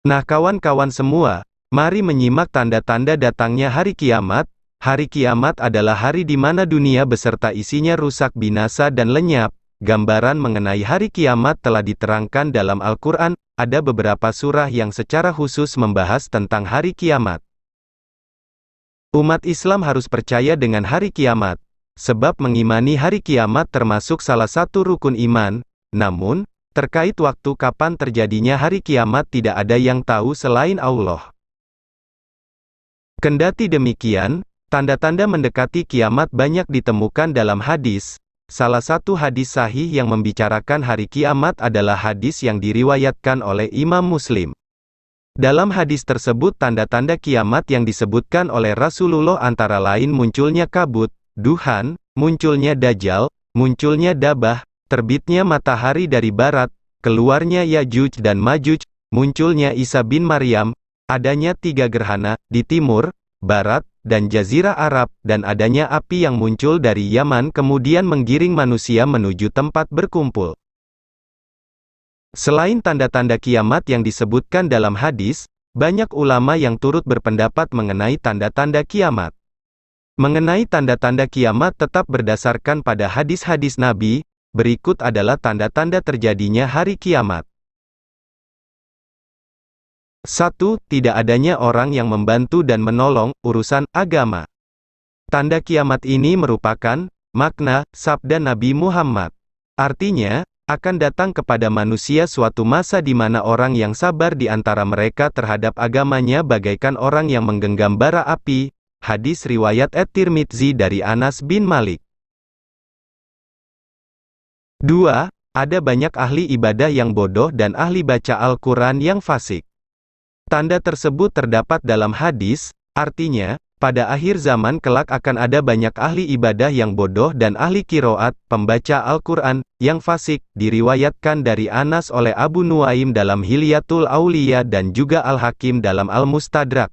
Nah kawan-kawan semua, mari menyimak tanda-tanda datangnya hari kiamat. Hari kiamat adalah hari di mana dunia beserta isinya rusak binasa dan lenyap. Gambaran mengenai hari kiamat telah diterangkan dalam Al-Quran. Ada beberapa surah yang secara khusus membahas tentang hari kiamat. Umat Islam harus percaya dengan hari kiamat, sebab mengimani hari kiamat termasuk salah satu rukun iman. Namun, terkait waktu kapan terjadinya hari kiamat tidak ada yang tahu selain Allah. Kendati demikian, tanda-tanda mendekati kiamat banyak ditemukan dalam hadis. Salah satu hadis sahih yang membicarakan hari kiamat adalah hadis yang diriwayatkan oleh Imam Muslim. Dalam hadis tersebut tanda-tanda kiamat yang disebutkan oleh Rasulullah antara lain munculnya kabut, duhan, munculnya dajjal, munculnya dabah, terbitnya matahari dari barat, keluarnya Yajuj dan Majuj, munculnya Isa bin Maryam, adanya 3 gerhana, di timur, barat, dan Jazirah Arab, dan adanya api yang muncul dari Yaman kemudian menggiring manusia menuju tempat berkumpul. Selain tanda-tanda kiamat yang disebutkan dalam hadis, banyak ulama yang turut berpendapat mengenai tanda-tanda kiamat. Mengenai tanda-tanda kiamat tetap berdasarkan pada hadis-hadis Nabi, berikut adalah tanda-tanda terjadinya hari kiamat. 1. Tidak adanya orang yang membantu dan menolong urusan agama. Tanda kiamat ini merupakan makna sabda Nabi Muhammad. Artinya, akan datang kepada manusia suatu masa di mana orang yang sabar di antara mereka terhadap agamanya bagaikan orang yang menggenggam bara api. Hadis riwayat At-Tirmidzi dari Anas bin Malik. 2. Ada banyak ahli ibadah yang bodoh dan ahli baca Al-Quran yang fasik. Tanda tersebut terdapat dalam hadis, artinya, pada akhir zaman kelak akan ada banyak ahli ibadah yang bodoh dan ahli kiroat, pembaca Al-Quran, yang fasik, diriwayatkan dari Anas oleh Abu Nuaim dalam Hilyatul Auliya dan juga Al-Hakim dalam Al-Mustadrak.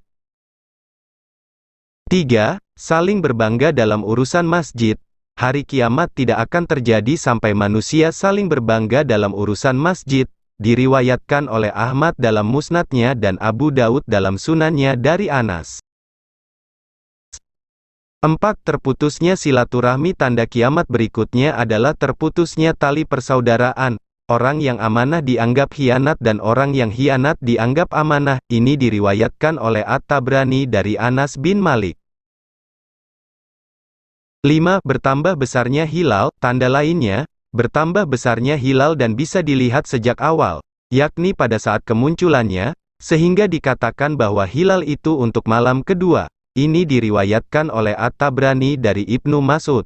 3. Saling berbangga dalam urusan masjid. Hari kiamat tidak akan terjadi sampai manusia saling berbangga dalam urusan masjid. Diriwayatkan oleh Ahmad dalam musnadnya dan Abu Daud dalam sunannya dari Anas. 4. Terputusnya silaturahmi. Tanda kiamat berikutnya adalah terputusnya tali persaudaraan. Orang yang amanah dianggap hianat dan orang yang hianat dianggap amanah. Ini diriwayatkan oleh At-Tabrani dari Anas bin Malik. 5. Bertambah besarnya hilal. Tanda lainnya, bertambah besarnya hilal dan bisa dilihat sejak awal, yakni pada saat kemunculannya, sehingga dikatakan bahwa hilal itu untuk malam kedua. Ini diriwayatkan oleh At-Tabrani dari Ibnu Mas'ud.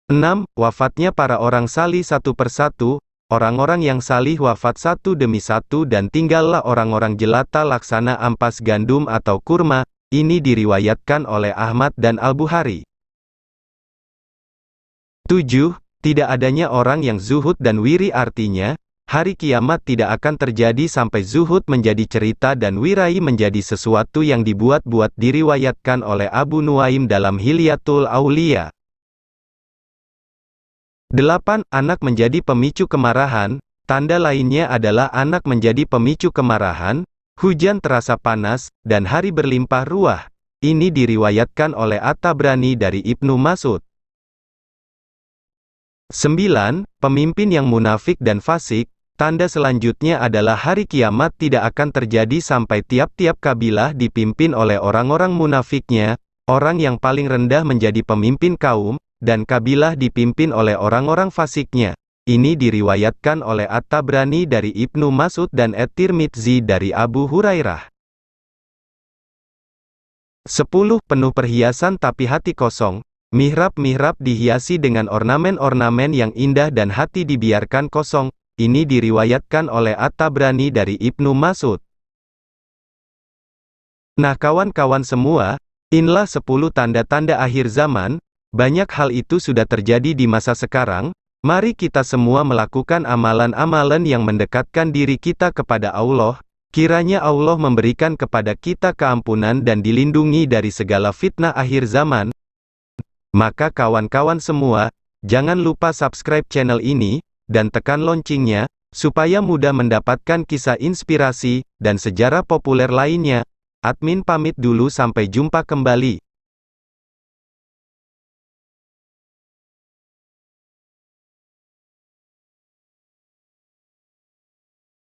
6. Wafatnya para orang salih satu persatu. Orang-orang yang salih wafat satu demi satu dan tinggallah orang-orang jelata laksana ampas gandum atau kurma. Ini diriwayatkan oleh Ahmad dan Al-Bukhari. 7. Tidak adanya orang yang zuhud dan wiri. Artinya, hari kiamat tidak akan terjadi sampai zuhud menjadi cerita dan wirai menjadi sesuatu yang dibuat-buat. Diriwayatkan oleh Abu Nuaim dalam Hilyatul Auliya. 8. Anak menjadi pemicu kemarahan. Tanda lainnya adalah anak menjadi pemicu kemarahan, hujan terasa panas, dan hari berlimpah ruah. Ini diriwayatkan oleh At-Tabrani dari Ibnu Mas'ud. 9. Pemimpin yang munafik dan fasik. Tanda selanjutnya adalah hari kiamat tidak akan terjadi sampai tiap-tiap kabilah dipimpin oleh orang-orang munafiknya, orang yang paling rendah menjadi pemimpin kaum, dan kabilah dipimpin oleh orang-orang fasiknya. Ini diriwayatkan oleh At-Tabrani dari Ibnu Mas'ud dan At-Tirmidzi dari Abu Hurairah. 10. Penuh perhiasan tapi hati kosong. Mihrab-mihrab dihiasi dengan ornamen-ornamen yang indah dan hati dibiarkan kosong. Ini diriwayatkan oleh At-Tabrani dari Ibnu Mas'ud. Nah kawan-kawan semua, inilah 10 tanda-tanda akhir zaman. Banyak hal itu sudah terjadi di masa sekarang. Mari kita semua melakukan amalan-amalan yang mendekatkan diri kita kepada Allah. Kiranya Allah memberikan kepada kita keampunan dan dilindungi dari segala fitnah akhir zaman. Maka kawan-kawan semua, jangan lupa subscribe channel ini, dan tekan loncengnya, Supaya mudah mendapatkan kisah inspirasi dan sejarah populer lainnya, admin pamit dulu, sampai jumpa kembali.